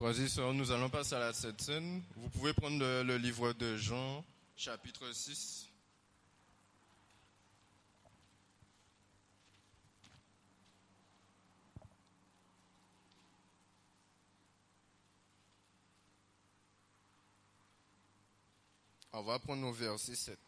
Frères et sœurs, nous allons passer à la Sainte Seine. Vous pouvez prendre le livre de Jean, chapitre 6. On va prendre au verset 7.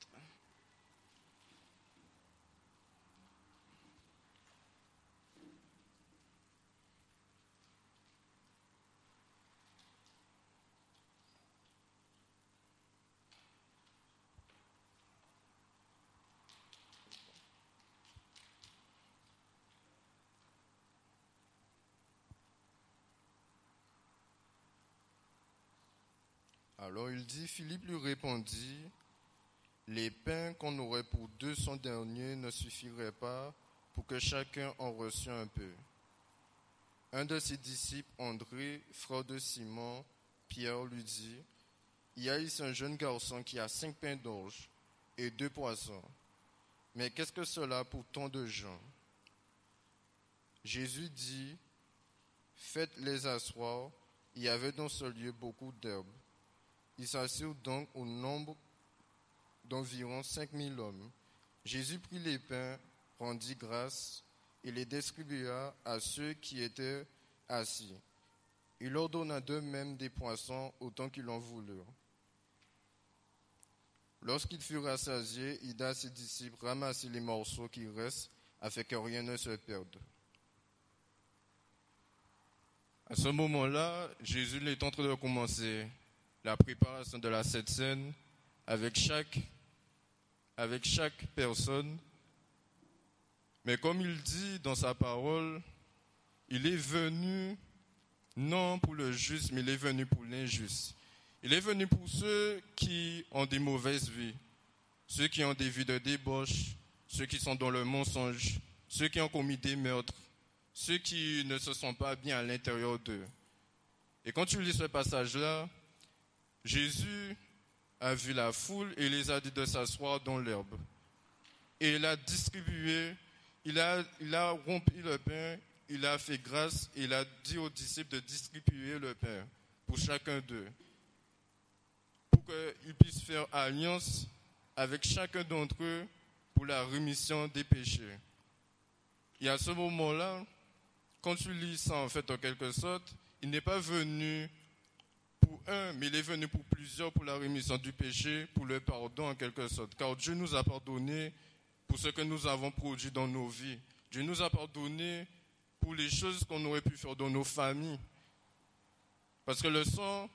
Alors il dit, Philippe lui répondit, les pains qu'on aurait pour 200 deniers ne suffiraient pas pour que chacun en reçût un peu. Un de ses disciples, André, frère de Simon, Pierre, lui dit, il y a ici un jeune garçon qui a 5 pains d'orge et 2 poissons. Mais qu'est-ce que cela pour tant de gens? Jésus dit, faites-les asseoir. Il y avait dans ce lieu beaucoup d'herbes. Ils s'assirent donc au nombre d'environ 5000 hommes. Jésus prit les pains, rendit grâce et les distribua à ceux qui étaient assis. Il leur donna d'eux-mêmes des poissons autant qu'ils en voulurent. Lorsqu'ils furent rassasiés, il dit à ses disciples, ramassez les morceaux qui restent afin que rien ne se perde. À ce moment-là, Jésus est en train de commencer la préparation de la Sainte Seine avec chaque personne. Mais comme il dit dans sa parole, il est venu non pour le juste, mais il est venu pour l'injuste. Il est venu pour ceux qui ont des mauvaises vies, ceux qui ont des vies de débauche, ceux qui sont dans le mensonge, ceux qui ont commis des meurtres, ceux qui ne se sentent pas bien à l'intérieur d'eux. Et quand tu lis ce passage-là, Jésus a vu la foule et il les a dit de s'asseoir dans l'herbe. Et il a distribué, il a rompu le pain, il a fait grâce et il a dit aux disciples de distribuer le pain pour chacun d'eux, pour qu'ils puissent faire alliance avec chacun d'entre eux pour la rémission des péchés. Et à ce moment-là, quand tu lis ça en fait en quelque sorte, il n'est pas venu pour un, mais il est venu pour plusieurs, pour la rémission du péché, pour le pardon en quelque sorte. Car Dieu nous a pardonné pour ce que nous avons produit dans nos vies. Dieu nous a pardonné pour les choses qu'on aurait pu faire dans nos familles. Parce que le sang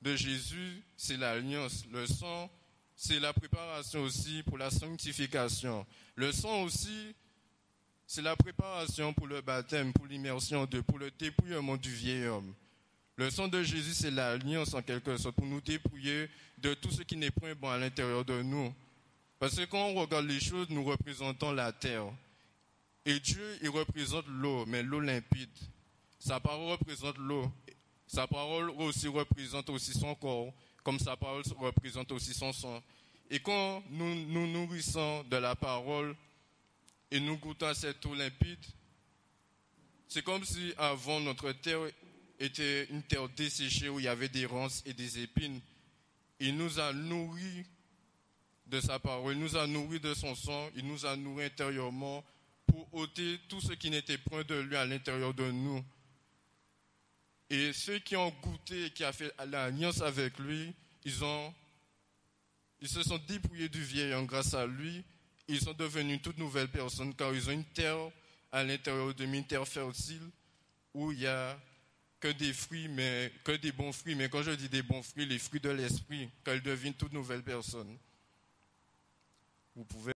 de Jésus, c'est l'alliance. Le sang, c'est la préparation aussi pour la sanctification. Le sang aussi, c'est la préparation pour le baptême, pour l'immersion pour le dépouillement du vieil homme. Le sang de Jésus, c'est l'alliance en quelque sorte, pour nous dépouiller de tout ce qui n'est point bon à l'intérieur de nous. Parce que quand on regarde les choses, nous représentons la terre. Et Dieu, il représente l'eau, mais l'eau limpide. Sa parole représente l'eau. Sa parole aussi représente aussi son corps, comme sa parole représente aussi son sang. Et quand nous nous nourrissons de la parole et nous goûtons à cette eau limpide, c'est comme si avant notre terre était une terre desséchée où il y avait des ronces et des épines. Il nous a nourris de sa parole, il nous a nourris de son sang, il nous a nourris intérieurement pour ôter tout ce qui n'était point de lui à l'intérieur de nous. Et ceux qui ont goûté et qui ont fait l'alliance avec lui, ils se sont dépouillés du vieil homme grâce à lui. Ils sont devenus toutes nouvelles personnes car ils ont une terre à l'intérieur de une terre fertile où il y a que des fruits, mais que des bons fruits. Mais quand je dis des bons fruits, les fruits de l'esprit, qu'elles deviennent toutes nouvelles personnes. Vous pouvez